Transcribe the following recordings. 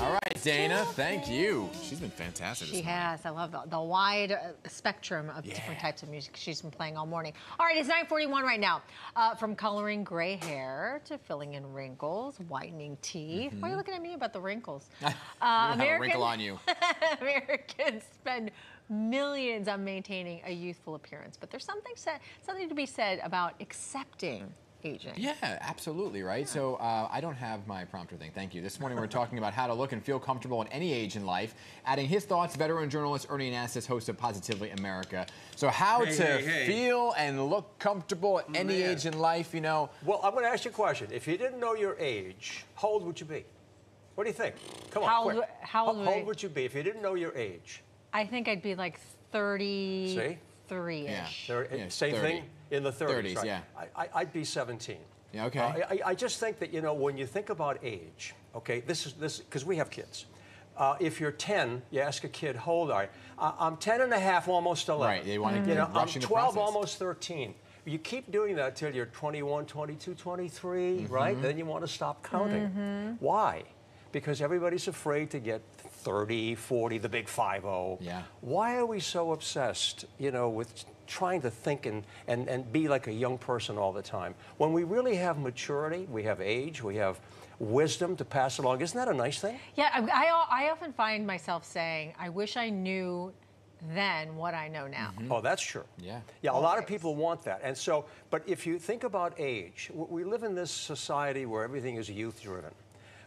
All right, Dana, thank you. She's been fantastic. She has. I love the wide spectrum of different types of music she's been playing all morning. All right, it's 9:41 right now. From coloring gray hair to filling in wrinkles, whitening teeth. Why are you looking at me about the wrinkles? You have a wrinkle on you. Americans spend millions on maintaining a youthful appearance, but there's something to be said about accepting aging. Yeah, absolutely, right? Yeah. So I don't have my prompter thing. Thank you. This morning we're talking about how to look and feel comfortable at any age in life. Adding his thoughts, veteran journalist Ernie Anastos, host of Positively America. So how to feel and look comfortable at any age in life, you know. Well, I'm going to ask you a question. If you didn't know your age, how old would you be? What do you think? Come on, quick. How old would you be if you didn't know your age? I think I'd be like 33-ish. Yeah. Same 30. Thing? In the 30s, right? Yeah. I'd be 17. Yeah, okay. I just think that, you know, when you think about age, okay, this because we have kids. If you're 10, you ask a kid, how old are you? I'm 10 and a half, almost 11. Right, they want to get I'm 12, almost 13. You keep doing that till you're 21, 22, 23, right? Then you want to stop counting. Why? Because everybody's afraid to get 30, 40, the big 50. Yeah. Why are we so obsessed, you know, with trying to think and be like a young person all the time? When we really have maturity, we have age, we have wisdom to pass along. Isn't that a nice thing? Yeah, I often find myself saying, I wish I knew then what I know now. Oh, that's true. Yeah. Yeah, a lot of people want that. And so, but if you think about age, we live in this society where everything is youth-driven.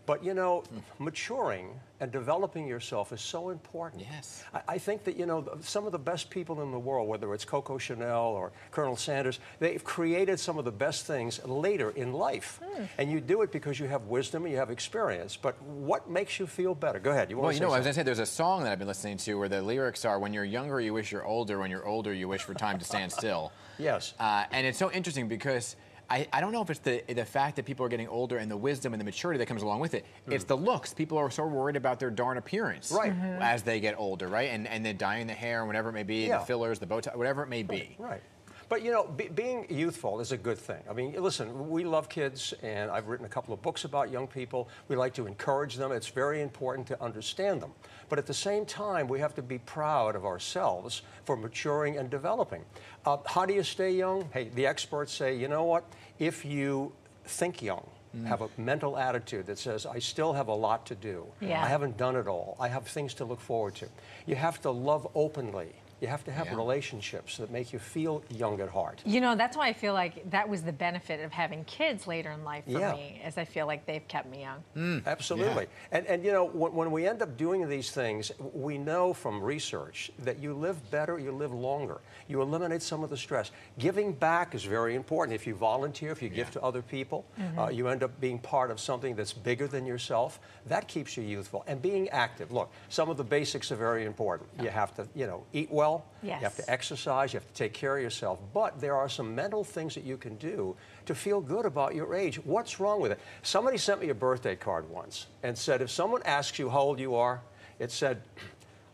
But, you know, maturing and developing yourself is so important. Yes. I think that, you know, some of the best people in the world, whether it's Coco Chanel or Colonel Sanders, they've created some of the best things later in life. And you do it because you have wisdom and you have experience. But what makes you feel better? Go ahead. Well, you know, as I said, there's a song that I've been listening to where the lyrics are, when you're younger, you wish you're older. When you're older, you wish for time to stand still. Yes. And it's so interesting because I don't know if it's the fact that people are getting older and the wisdom and the maturity that comes along with it. It's the looks. People are so worried about their darn appearance as they get older, right? And they're dyeing the hair, whatever it may be, the fillers, the bow tie, whatever it may be. Right. But, you know, being youthful is a good thing. I mean, listen, we love kids, and I've written a couple of books about young people. We like to encourage them. It's very important to understand them. But at the same time, we have to be proud of ourselves for maturing and developing. How do you stay young? Hey, the experts say, you know what? If you think young, have a mental attitude that says, I still have a lot to do. I haven't done it all. I have things to look forward to. You have to love openly. You have to have relationships that make you feel young at heart. You know, that's why I feel like that was the benefit of having kids later in life for me, as I feel like they've kept me young. Absolutely. And you know, when we end up doing these things, we know from research that you live better, you live longer. You eliminate some of the stress. Giving back is very important. If you volunteer, if you give to other people, you end up being part of something that's bigger than yourself. That keeps you youthful. And being active. Look, some of the basics are very important. You have to, you know, eat well. You have to exercise, you have to take care of yourself. But there are some mental things that you can do to feel good about your age. What's wrong with it? Somebody sent me a birthday card once and said, if someone asks you how old you are, it said,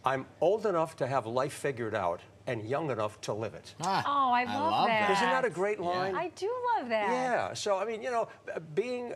I'm old enough to have life figured out and young enough to live it. Oh, I love that. Isn't that a great line? I do love that. Yeah. So, I mean, you know, being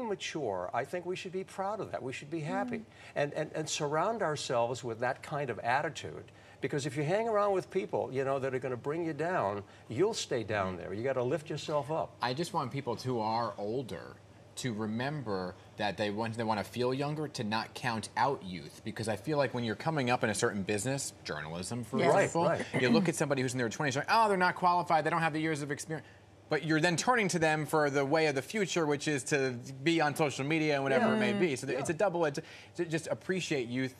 mature, I think we should be proud of that. We should be happy and surround ourselves with that kind of attitude. Because if you hang around with people, you know, that are going to bring you down, you'll stay down there. You got to lift yourself up. I just want people who are older to remember that they want to feel younger, to not count out youth. Because I feel like when you're coming up in a certain business, journalism, for example, you look at somebody who's in their 20s, like, oh, they're not qualified, they don't have the years of experience. But you're then turning to them for the way of the future, which is to be on social media and whatever it may be. So it's a double-edged. Just appreciate youth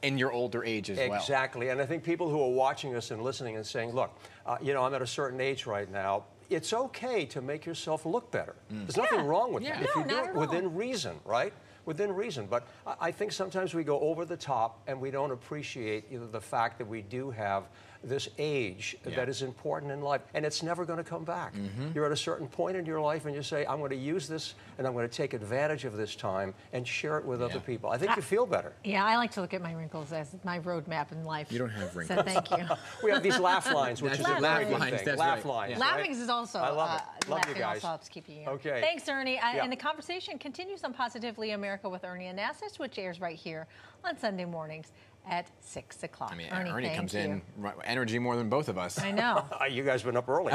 in your older age as well. Exactly, and I think people who are watching us and listening and saying, look, you know, I'm at a certain age right now, it's okay to make yourself look better. There's nothing wrong with that. If you do it within reason, right? Within reason. But I think sometimes we go over the top and we don't appreciate the fact that we do have this age that is important in life, and it's never going to come back. You're at a certain point in your life and you say, I'm going to use this and I'm going to take advantage of this time and share it with other people. I think you feel better. Yeah, I like to look at my wrinkles as my roadmap in life. You don't have wrinkles. So thank you. We have these laugh lines, which is a very good thing. That's laugh right. lines. Laughing is also, I love it. Love you laughing guys. also helps keep you young. Okay. Thanks, Ernie. And the conversation continues on Positively America with Ernie Anastos, which airs right here on Sunday mornings at 6 o'clock. I mean, Ernie comes you. in energy more than both of us. I know. You guys been up early.